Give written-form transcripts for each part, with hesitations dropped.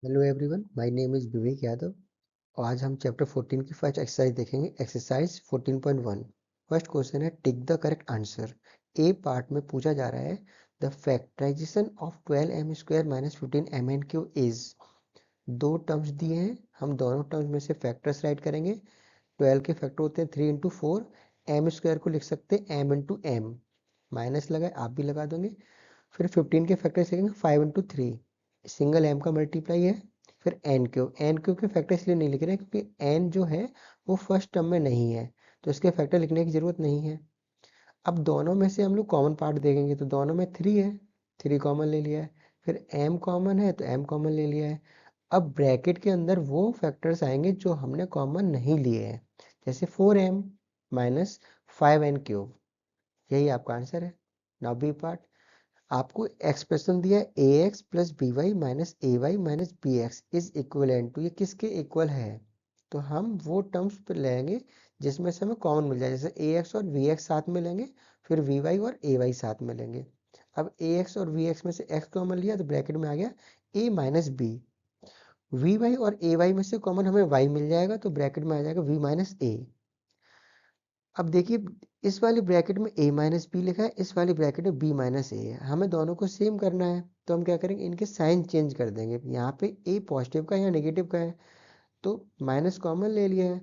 Hello everyone, my name is Vivek Yadav और आज हम चैप्टर 14 की फर्स्ट एक्सरसाइज देखेंगे। एक्सरसाइज 14.1। फर्स्ट क्वेश्चन है tick the correct answer. A part में पूछा जा रहा है the factorization of 12m square minus 15mn q is. दो टर्म्स दिए हैं, हम दोनों टर्म्स में से फैक्टर्स राइट करेंगे। 12 के फैक्टर होते हैं 3 इंटू 4। एम स्क्वायर को लिख सकते हैं m इंटू एम, माइनस लगाए आप भी लगा दोगे। फिर 15 के फैक्टर लिखेंगे 5 इंटू 3, सिंगल m का मल्टीप्लाई है। फिर एन क्यूब के फैक्टर इसलिए नहीं लिख रहे हैं क्योंकि एन जो है वो फर्स्ट टर्म में नहीं है, तो इसके फैक्टर लिखने की जरूरत नहीं है। अब दोनों में से हम लोग कॉमन पार्ट देखेंगे तो दोनों में 3 है, 3 कॉमन ले लिया है। फिर m कॉमन है तो m कॉमन ले लिया है। अब ब्रैकेट के अंदर वो फैक्टर्स आएंगे जो हमने कॉमन नहीं लिए हैं, जैसे 4m माइनस 5n क्यूब। यही आपका आंसर है। नाउ बी पार्ट, आपको एक्सप्रेशन दिया है a x plus b y minus a y minus b x is equivalent to, ये किसके इक्वल है? तो हम वो टर्म्स पे लेंगे जिसमें से हमें कॉमन मिल जाए, जैसे ए एक्स और वी एक्स साथ में लेंगे, फिर वी वाई और ए वाई साथ में लेंगे। अब ए एक्स और वी एक्स में से एक्स कॉमन लिया तो ब्रैकेट में आ गया ए माइनस बी। वी वाई और ए वाई में से कॉमन हमें वाई मिल जाएगा तो ब्रैकेट में आ जाएगा वी माइनस ए। अब देखिए, इस वाली ब्रैकेट में a माइनस बी लिखा है, इस वाली ब्रैकेट में b माइनस ए है। हमें दोनों को सेम करना है तो हम क्या करेंगे, इनके साइन चेंज कर देंगे। यहाँ पे a पॉजिटिव का है या नेगेटिव का है, तो माइनस कॉमन ले लिया है।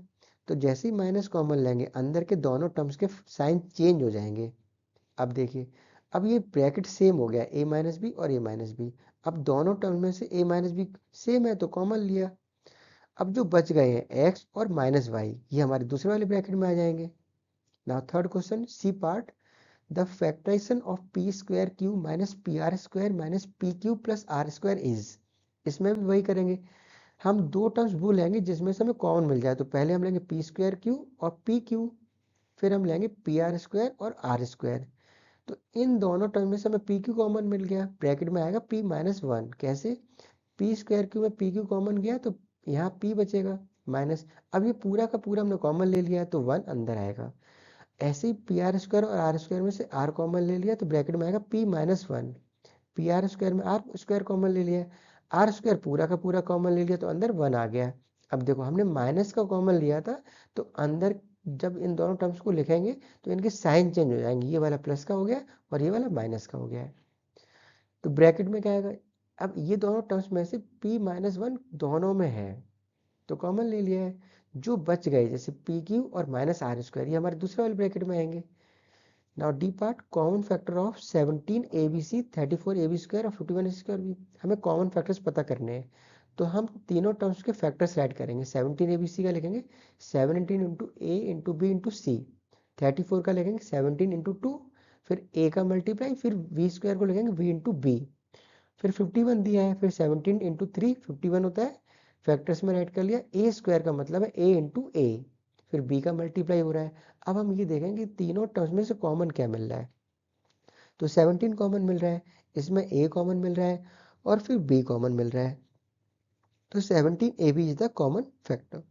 तो जैसे ही माइनस कॉमन लेंगे अंदर के दोनों टर्म्स के साइन चेंज हो जाएंगे। अब देखिए, अब ये ब्रैकेट सेम हो गया, a माइनस बी और a माइनस बी। अब दोनों टर्म में से a माइनस बी सेम है तो कॉमन लिया। अब जो बच गए हैं x और माइनस वाई, ये हमारे दूसरे वाले ब्रैकेट में आ जाएंगे। Now third question, C part. The factorization of p square q minus pr square minus pq plus r square is। इसमें भी वही करेंगे, हम दो टर्म्स वो लेंगे जिसमें से हमें कॉमन मिल जाए। तो पहले हम लेंगे पी स्क्वायर क्यू और पी क्यू, फिर हम लेंगे पी आर स्क्वायर और आर स्क्वायर। तो इन दोनों टर्म में से हमें पी क्यू कॉमन मिल गया, ब्रैकेट में आएगा पी माइनस वन। कैसे? पी स्क्वायर क्यू में पी क्यू कॉमन गया तो यहाँ पी बचेगा माइनस। अब ये पूरा का पूरा हमने कॉमन ले लिया है तो वन अंदर आएगा। ऐसे ही पी आर स्क्वायर और आर स्क्वायर में से आर कॉमन ले लिया तो ब्रैकेट में आएगा P minus one. P R square में आर स्क्वायर कॉमन ले लिया, आर स्क्वायर पूरा का पूरा कॉमन ले लिया तो अंदर वन आ गया। अब देखो, हमने माइनस का कॉमन लिया था तो अंदर जब इन दोनों टर्म्स को लिखेंगे तो इनके साइन चेंज हो जाएंगे, ये वाला प्लस का हो गया और ये वाला माइनस का हो गया है। तो ब्रैकेट में क्या आएगा, अब ये दोनों टर्म्स में से p माइनस वन दोनों में है तो कॉमन ले लिया है। जो बच गए जैसे पी क्यू और माइनस आर स्क्वायर, ये हमारे दूसरे वाले ब्रैकेट में आएंगे। Now D part, common factor of 17 ABC 34 AB square और 51 स्क्वायर बी। हमें कॉमन फैक्टर्स पता करने हैं तो हम तीनों टर्म्स के फैक्टर्स राइट करेंगे। 17 ABC का लिखेंगे 17 इंटू ए इंटू बी इंटू सी। 34 का लिखेंगे 17 इंटू टू, फिर ए का मल्टीप्लाई, फिर वी स्क्वायर को लिखेंगे वी इंटू बी। फिर 51 दिया है, फिर 17 इंटू थ्री 51 होता है, फैक्टर्स में राइट कर लिया। ए स्क्वायर का मतलब है ए इंटू ए, फिर बी का मल्टीप्लाई हो रहा है। अब हम ये देखेंगे तीनों टर्म्स में से कॉमन क्या मिल रहा है। तो 17 कॉमन मिल रहा है, इसमें ए कॉमन मिल रहा है और फिर बी कॉमन मिल रहा है। तो 17 A B is the common factor.